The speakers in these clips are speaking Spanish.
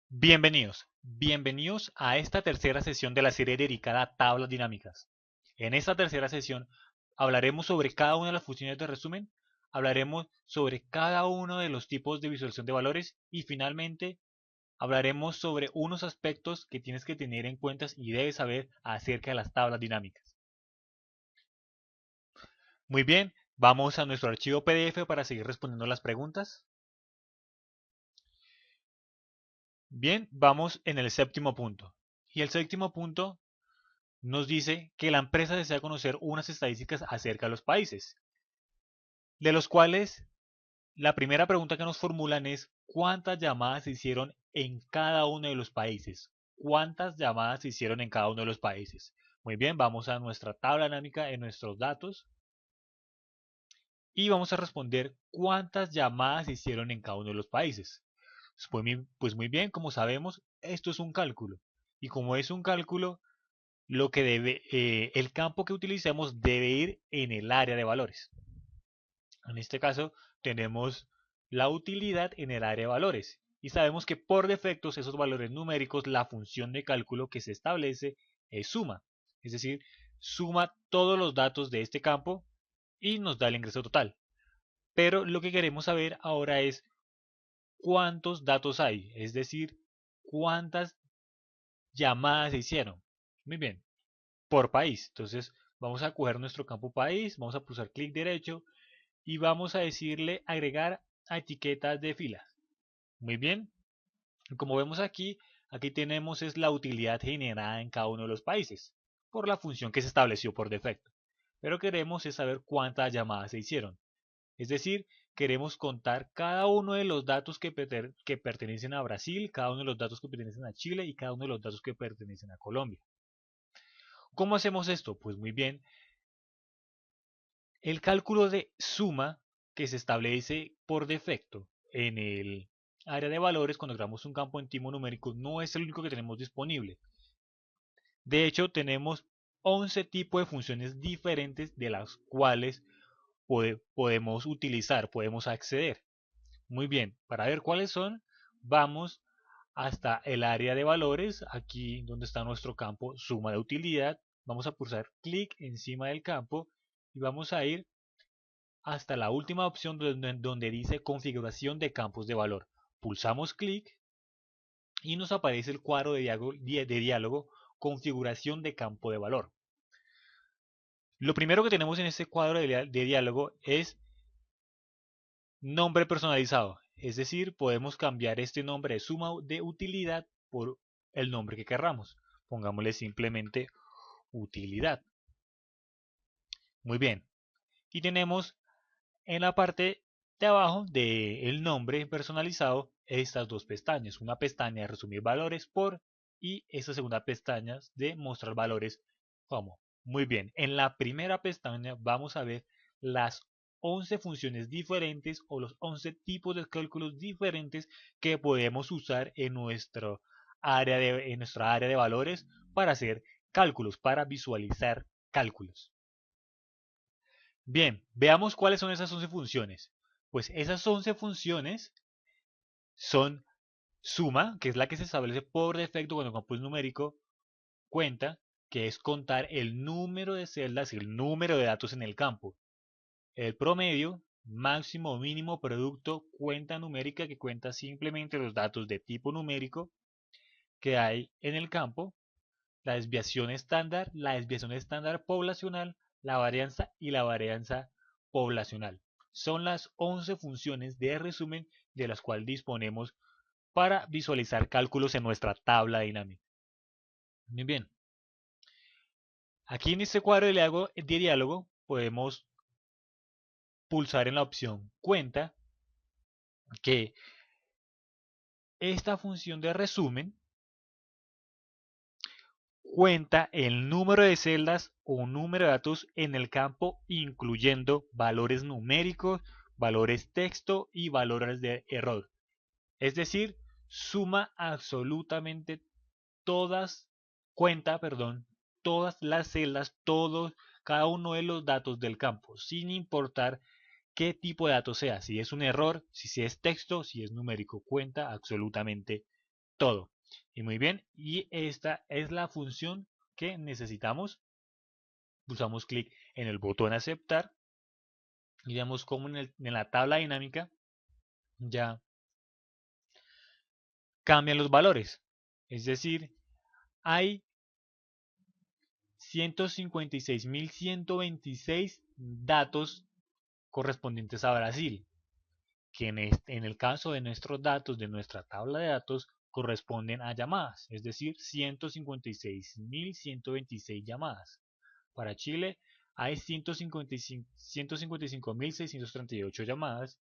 Bienvenidos a esta tercera sesión de la serie dedicada a tablas dinámicas. En esta tercera sesión hablaremos sobre cada una de las funciones de resumen, hablaremos sobre cada uno de los tipos de visualización de valores y finalmente hablaremos sobre unos aspectos que tienes que tener en cuenta y debes saber acerca de las tablas dinámicas. Muy bien, vamos a nuestro archivo PDF para seguir respondiendo las preguntas. Bien, vamos en el séptimo punto. Y el séptimo punto nos dice que la empresa desea conocer unas estadísticas acerca de los países, de los cuales la primera pregunta que nos formulan es ¿cuántas llamadas se hicieron en cada uno de los países? ¿Cuántas llamadas se hicieron en cada uno de los países? Muy bien, vamos a nuestra tabla dinámica en nuestros datos y vamos a responder cuántas llamadas se hicieron en cada uno de los países. Pues muy bien, como sabemos, esto es un cálculo. Y como es un cálculo, el campo que utilicemos debe ir en el área de valores. En este caso tenemos la utilidad en el área de valores y sabemos que por defecto esos valores numéricos, la función de cálculo que se establece es suma, es decir, suma todos los datos de este campo y nos da el ingreso total. Pero lo que queremos saber ahora es cuántos datos hay, es decir, cuántas llamadas se hicieron. Muy bien, por país. Entonces vamos a coger nuestro campo país, vamos a pulsar clic derecho y vamos a decirle agregar a etiquetas de filas. Muy bien, como vemos aquí tenemos es la utilidad generada en cada uno de los países por la función que se estableció por defecto. Pero queremos es saber cuántas llamadas se hicieron. Es decir, queremos contar cada uno de los datos que pertenecen a Brasil, cada uno de los datos que pertenecen a Chile y cada uno de los datos que pertenecen a Colombia. ¿Cómo hacemos esto? Pues muy bien, el cálculo de suma que se establece por defecto en el área de valores cuando creamos un campo en tipo numérico no es el único que tenemos disponible. De hecho, tenemos 11 tipos de funciones diferentes de las cuales podemos utilizar, podemos acceder. Muy bien, para ver cuáles son, vamos hasta el área de valores, aquí donde está nuestro campo suma de utilidad. Vamos a pulsar clic encima del campo y vamos a ir hasta la última opción donde dice configuración de campos de valor. Pulsamos clic y nos aparece el cuadro de diálogo configuración de campo de valor. Lo primero que tenemos en este cuadro de diálogo es nombre personalizado, es decir, podemos cambiar este nombre de suma de utilidad por el nombre que querramos. Pongámosle simplemente utilidad. Muy bien. Y tenemos en la parte de abajo del nombre personalizado estas dos pestañas. Una pestaña de resumir valores por y esta segunda pestaña de mostrar valores como. Muy bien, en la primera pestaña vamos a ver las 11 funciones diferentes o los 11 tipos de cálculos diferentes que podemos usar en nuestra área de valores para hacer cálculos, para visualizar cálculos. Bien, veamos cuáles son esas 11 funciones. Pues esas 11 funciones son suma, que es la que se establece por defecto cuando el campo es numérico, cuenta, que es contar el número de celdas y el número de datos en el campo. El promedio, máximo o mínimo producto, cuenta numérica que cuenta simplemente los datos de tipo numérico que hay en el campo, la desviación estándar poblacional, la varianza y la varianza poblacional. Son las 11 funciones de resumen de las cuales disponemos para visualizar cálculos en nuestra tabla dinámica. Muy bien. Aquí en este cuadro de diálogo podemos pulsar en la opción cuenta que esta función de resumen cuenta el número de celdas o número de datos en el campo incluyendo valores numéricos, valores texto y valores de error. Es decir, suma absolutamente todas, cuenta, perdón, todas las celdas, cada uno de los datos del campo, sin importar qué tipo de datos sea, si es un error, si es texto, si es numérico, cuenta absolutamente todo. Y muy bien, y esta es la función que necesitamos. Pulsamos clic en el botón aceptar y vemos como en la tabla dinámica ya cambian los valores. Es decir, hay 156.126 datos correspondientes a Brasil, que en el caso de nuestros datos, de nuestra tabla de datos, corresponden a llamadas, es decir, 156.126 llamadas. Para Chile hay 155.638 llamadas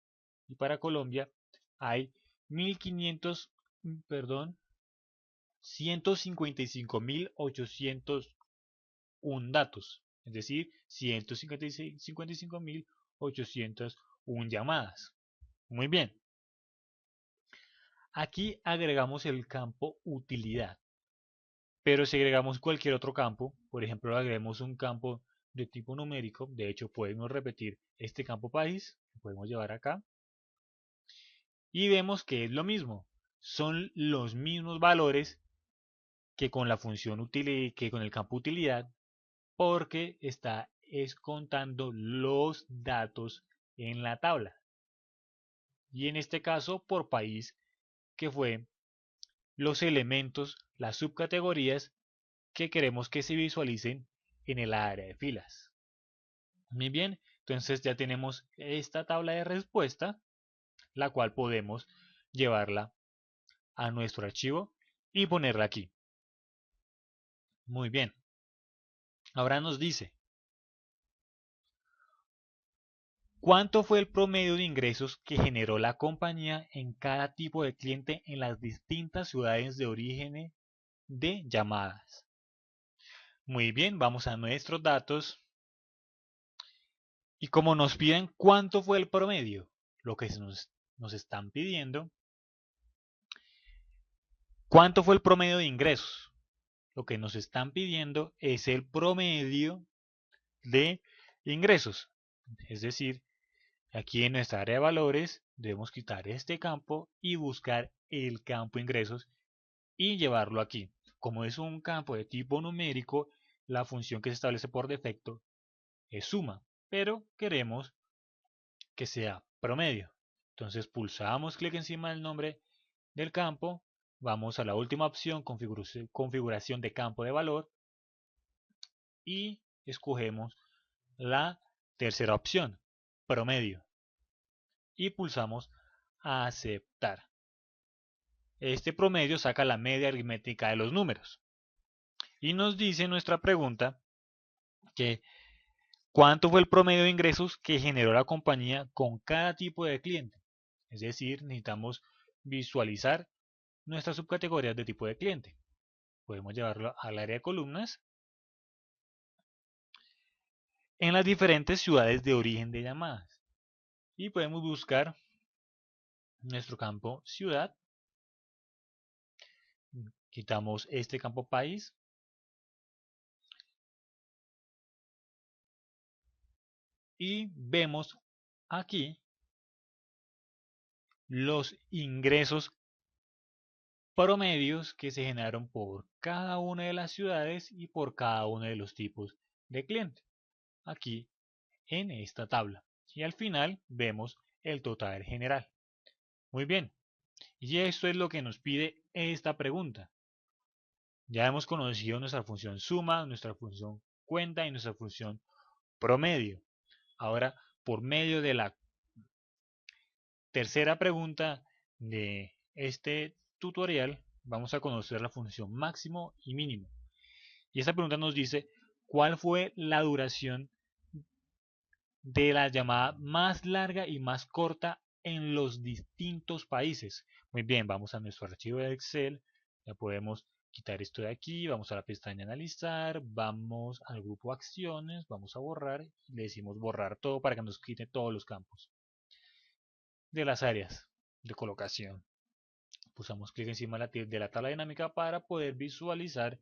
y para Colombia hay 1.500, perdón, 155.801 datos, es decir, 155.801 llamadas. Muy bien. Aquí agregamos el campo utilidad. Pero si agregamos cualquier otro campo, por ejemplo, agregamos un campo de tipo numérico, de hecho podemos repetir este campo país, lo podemos llevar acá, y vemos que es lo mismo. Son los mismos valores que con la función utilidad, que con el campo utilidad, porque está contando los datos en la tabla. Y en este caso por país, que fue los elementos, las subcategorías que queremos que se visualicen en el área de filas. Muy bien, entonces ya tenemos esta tabla de respuesta, la cual podemos llevarla a nuestro archivo y ponerla aquí. Muy bien. Ahora nos dice, ¿cuánto fue el promedio de ingresos que generó la compañía en cada tipo de cliente en las distintas ciudades de origen de llamadas? Muy bien, vamos a nuestros datos. Y como nos piden cuánto fue el promedio, lo que nos están pidiendo, ¿cuánto fue el promedio de ingresos? Lo que nos están pidiendo es el promedio de ingresos. Es decir, aquí en nuestra área de valores debemos quitar este campo y buscar el campo ingresos y llevarlo aquí. Como es un campo de tipo numérico, la función que se establece por defecto es suma, pero queremos que sea promedio. Entonces pulsamos clic encima del nombre del campo, vamos a la última opción, configuración de campo de valor, y escogemos la tercera opción, promedio, y pulsamos aceptar. Este promedio saca la media aritmética de los números y nos dice nuestra pregunta que cuánto fue el promedio de ingresos que generó la compañía con cada tipo de cliente. Es decir, necesitamos visualizar nuestras subcategorías de tipo de cliente. Podemos llevarlo al área de columnas en las diferentes ciudades de origen de llamadas. Y podemos buscar nuestro campo ciudad. Quitamos este campo país. Y vemos aquí los ingresos promedios que se generaron por cada una de las ciudades y por cada uno de los tipos de cliente. Aquí en esta tabla. Y al final vemos el total general. Muy bien. Y esto es lo que nos pide esta pregunta. Ya hemos conocido nuestra función suma, nuestra función cuenta y nuestra función promedio. Ahora, por medio de la tercera pregunta de este tutorial, vamos a conocer la función máximo y mínimo. Y esta pregunta nos dice, ¿cuál fue la duración de la llamada más larga y más corta en los distintos países? Muy bien, vamos a nuestro archivo de Excel, ya podemos quitar esto de aquí, vamos a la pestaña analizar, vamos al grupo acciones, vamos a borrar y le decimos borrar todo para que nos quite todos los campos de las áreas de colocación. Pulsamos clic encima de la tabla dinámica para poder visualizar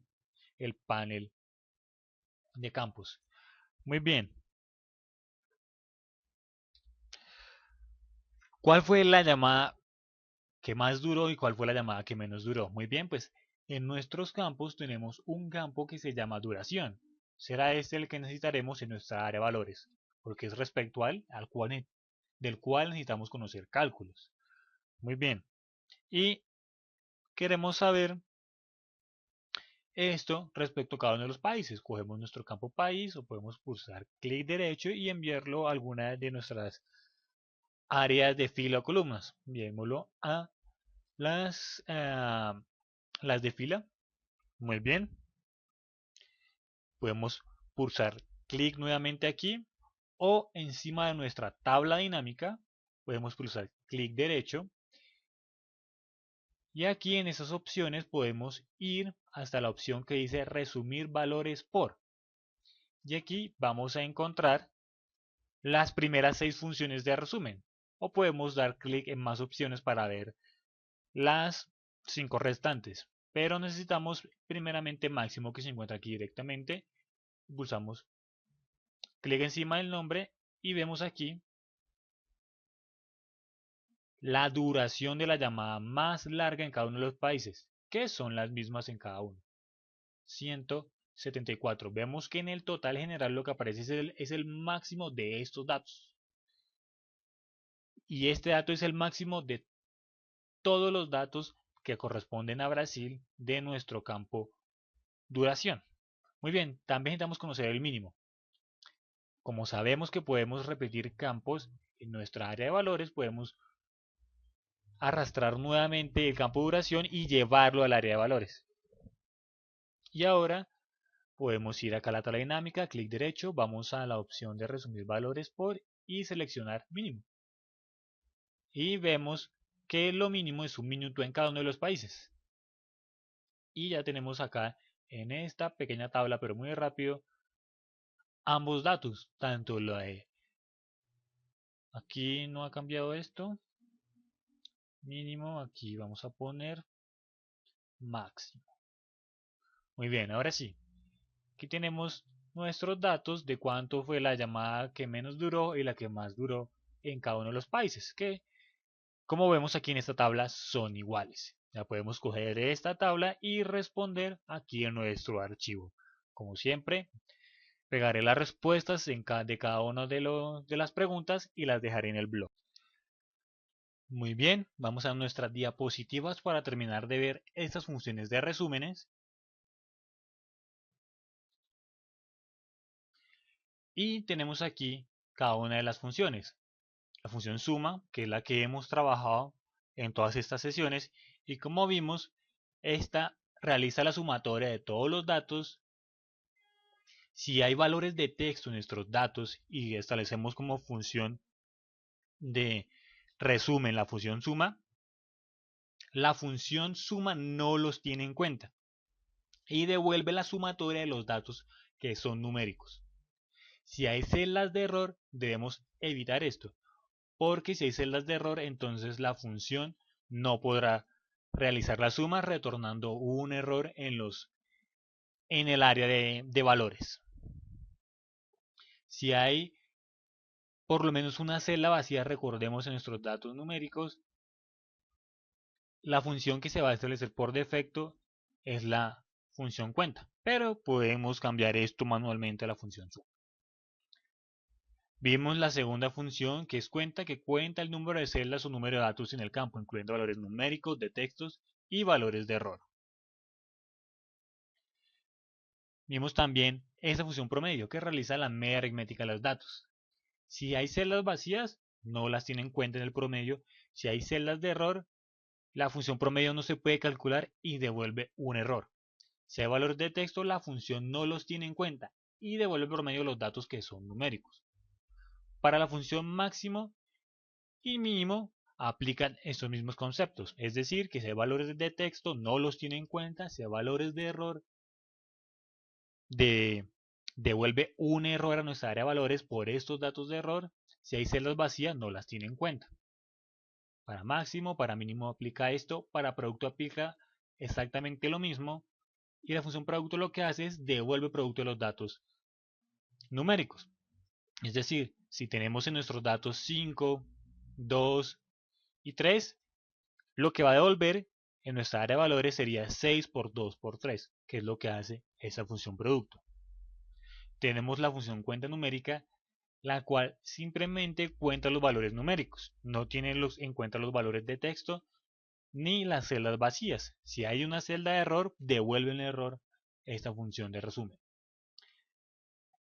el panel de campos. Muy bien. ¿Cuál fue la llamada ¿Qué más duró y cuál fue la llamada que menos duró? Muy bien, pues en nuestros campos tenemos un campo que se llama duración. Será este el que necesitaremos en nuestra área de valores, porque es respecto del cual necesitamos conocer cálculos. Muy bien, y queremos saber esto respecto a cada uno de los países. Cogemos nuestro campo país o podemos pulsar clic derecho y enviarlo a alguna de nuestras áreas de fila o columnas. Enviémoslo a las, las de fila. Muy bien. Podemos pulsar clic nuevamente aquí o encima de nuestra tabla dinámica podemos pulsar clic derecho y aquí en esas opciones podemos ir hasta la opción que dice resumir valores por y aquí vamos a encontrar las primeras 6 funciones de resumen o podemos dar clic en más opciones para ver las 5 restantes, pero necesitamos primeramente máximo que se encuentra aquí directamente. Pulsamos clic encima del nombre y vemos aquí la duración de la llamada más larga en cada uno de los países, que son las mismas en cada uno. 174. Vemos que en el total general lo que aparece es el máximo de estos datos. Y este dato es el máximo de todos los datos que corresponden a Brasil de nuestro campo duración. Muy bien, también necesitamos conocer el mínimo. Como sabemos que podemos repetir campos en nuestra área de valores, podemos arrastrar nuevamente el campo duración y llevarlo al área de valores. Y ahora podemos ir acá a la tabla dinámica, clic derecho, vamos a la opción de resumir valores por y seleccionar mínimo. Y vemos que lo mínimo es 1 minuto en cada uno de los países. Y ya tenemos acá en esta pequeña tabla, pero muy rápido, ambos datos, tanto lo de aquí no ha cambiado esto, mínimo, aquí vamos a poner máximo. Muy bien, ahora sí, aquí tenemos nuestros datos de cuánto fue la llamada que menos duró y la que más duró en cada uno de los países, que como vemos aquí en esta tabla son iguales. Ya podemos coger esta tabla y responder aquí en nuestro archivo. Como siempre, pegaré las respuestas de cada una de las preguntas y las dejaré en el blog. Muy bien, vamos a nuestras diapositivas para terminar de ver estas funciones de resúmenes. Y tenemos aquí cada una de las funciones. La función suma, que es la que hemos trabajado en todas estas sesiones, y como vimos, esta realiza la sumatoria de todos los datos. Si hay valores de texto en nuestros datos y establecemos como función de resumen la función suma no los tiene en cuenta y devuelve la sumatoria de los datos que son numéricos. Si hay celdas de error, debemos evitar esto, porque si hay celdas de error, entonces la función no podrá realizar la suma retornando un error en el área de valores. Si hay por lo menos una celda vacía, recordemos en nuestros datos numéricos, la función que se va a establecer por defecto es la función cuenta, pero podemos cambiar esto manualmente a la función suma. Vimos la segunda función que es cuenta, que cuenta el número de celdas o número de datos en el campo, incluyendo valores numéricos, de textos y valores de error. Vimos también esa función promedio que realiza la media aritmética de los datos. Si hay celdas vacías, no las tiene en cuenta en el promedio. Si hay celdas de error, la función promedio no se puede calcular y devuelve un error. Si hay valores de texto, la función no los tiene en cuenta y devuelve promedio los datos que son numéricos. Para la función máximo y mínimo aplican estos mismos conceptos, es decir, que si hay valores de texto no los tiene en cuenta, si hay valores de error devuelve un error a nuestra área de valores por estos datos de error, si hay celdas vacías no las tiene en cuenta. Para máximo, para mínimo aplica esto, para producto aplica exactamente lo mismo y la función producto lo que hace es devuelve producto de los datos numéricos. Es decir, si tenemos en nuestros datos 5, 2 y 3, Lo que va a devolver en nuestra área de valores sería 6 por 2 por 3, que es lo que hace esa función producto. Tenemos la función cuenta numérica, la cual simplemente cuenta los valores numéricos, no tiene en cuenta los valores de texto ni las celdas vacías. Si hay una celda de error, devuelve el error esta función de resumen.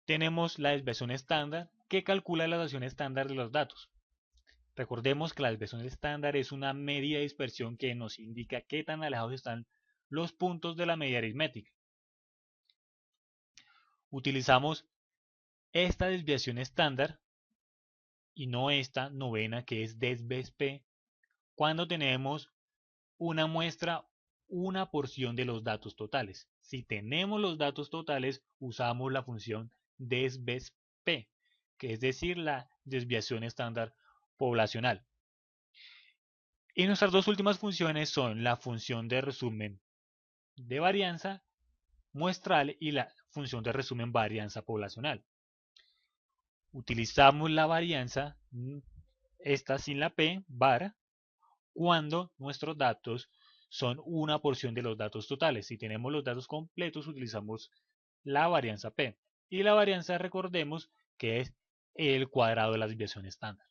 Tenemos la desviación estándar, que calcula la desviación estándar de los datos. Recordemos que la desviación estándar es una medida de dispersión que nos indica qué tan alejados están los puntos de la medida aritmética. Utilizamos esta desviación estándar y no esta novena, que es desvesp, cuando tenemos una muestra, una porción de los datos totales. Si tenemos los datos totales, usamos la función desvesp, que es decir, la desviación estándar poblacional. Y nuestras dos últimas funciones son la función de resumen de varianza muestral y la función de resumen varianza poblacional. Utilizamos la varianza, esta sin la p, var, cuando nuestros datos son una porción de los datos totales. Si tenemos los datos completos, utilizamos la varianza p. Y la varianza, recordemos, que es el cuadrado de la desviación estándar.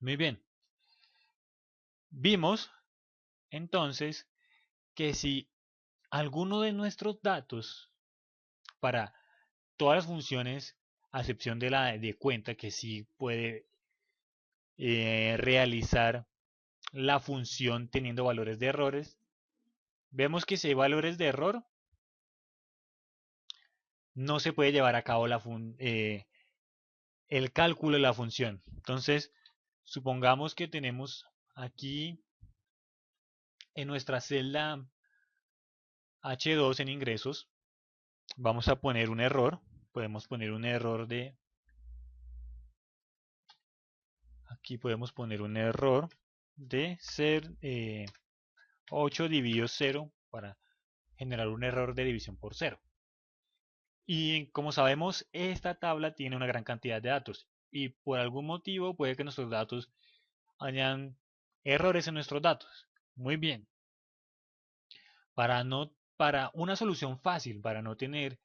Muy bien. Vimos, entonces, que si alguno de nuestros datos, para todas las funciones, a excepción de la de cuenta, que sí puede realizar la función teniendo valores de errores, vemos que si hay valores de error, no se puede llevar a cabo el cálculo de la función. Entonces, supongamos que tenemos aquí en nuestra celda H2 en ingresos, vamos a poner un error. Podemos poner un error de... Aquí podemos poner un error de ser 8 dividido 0 para generar un error de división por 0. Y como sabemos, esta tabla tiene una gran cantidad de datos y por algún motivo puede que nuestros datos hayan errores en nuestros datos. Muy bien. Para una solución fácil, para no tener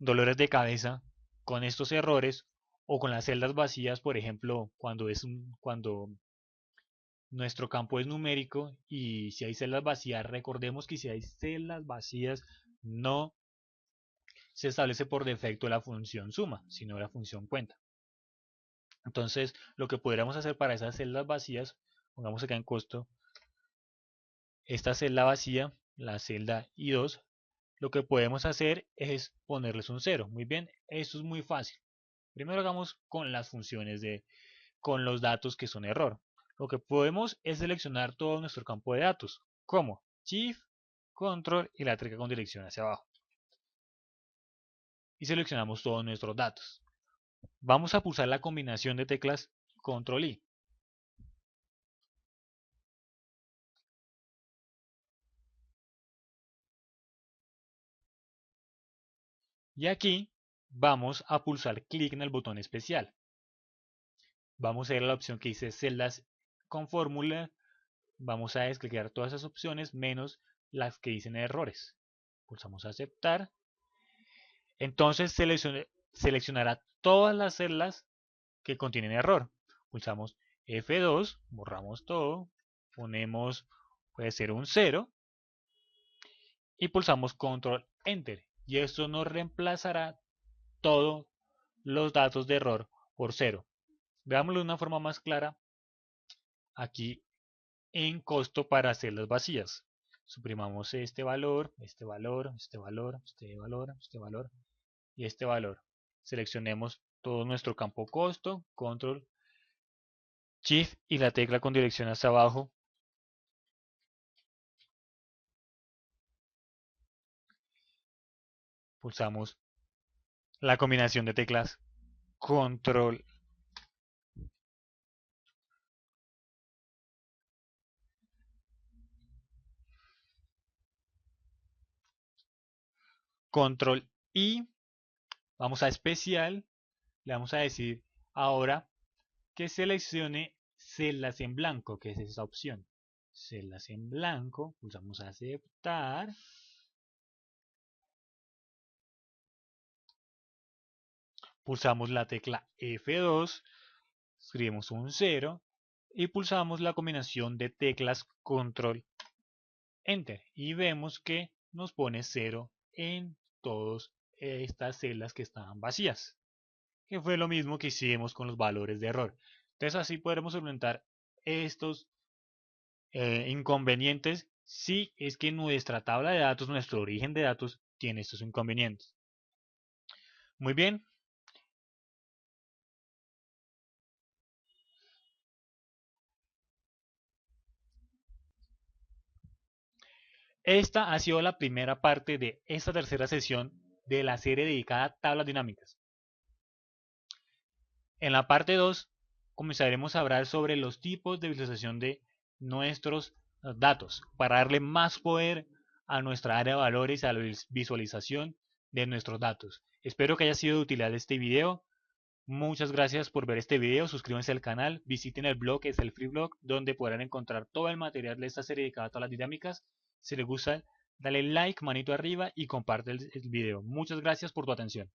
dolores de cabeza con estos errores o con las celdas vacías, por ejemplo, cuando nuestro campo es numérico y si hay celdas vacías, recordemos que si hay celdas vacías no se establece por defecto la función suma, sino la función cuenta. Entonces, lo que podríamos hacer para esas celdas vacías, pongamos acá en costo, esta celda vacía, la celda I2, lo que podemos hacer es ponerles un 0. Muy bien, esto es muy fácil. Primero hagamos con las funciones con los datos que son error. Lo que podemos es seleccionar todo nuestro campo de datos, como Shift, Control y la tecla con dirección hacia abajo. Y seleccionamos todos nuestros datos. Vamos a pulsar la combinación de teclas Control I. Y aquí vamos a pulsar clic en el botón especial. Vamos a ir a la opción que dice celdas con fórmula. Vamos a desclicar todas esas opciones menos las que dicen errores. Pulsamos aceptar. Entonces seleccionará todas las celdas que contienen error. Pulsamos F2, borramos todo, ponemos, puede ser un 0 y pulsamos Control Enter. Y esto nos reemplazará todos los datos de error por 0. Veámoslo de una forma más clara aquí en costo para celdas vacías. Suprimamos este valor, este valor, este valor, este valor, este valor y este valor. Seleccionemos todo nuestro campo costo, control, shift y la tecla con dirección hacia abajo. Pulsamos la combinación de teclas control, control y vamos a especial, le vamos a decir ahora que seleccione celdas en blanco, que es esa opción. celdas en blanco, pulsamos aceptar. Pulsamos la tecla F2, escribimos un 0 y pulsamos la combinación de teclas Control Enter y vemos que nos pone 0 en todas estas celdas que estaban vacías, que fue lo mismo que hicimos con los valores de error. Entonces así podremos solventar estos inconvenientes si es que nuestra tabla de datos, nuestro origen de datos, tiene estos inconvenientes. Muy bien. Esta ha sido la primera parte de esta tercera sesión de la serie dedicada a tablas dinámicas. En la parte 2 comenzaremos a hablar sobre los tipos de visualización de nuestros datos para darle más poder a nuestra área de valores y a la visualización de nuestros datos. Espero que haya sido de utilidad este video. Muchas gracias por ver este video, suscríbanse al canal, visiten el blog, es el Free Blog, donde podrán encontrar todo el material de esta serie dedicada a todas las dinámicas. Si les gusta, dale like, manito arriba y comparte el video. Muchas gracias por tu atención.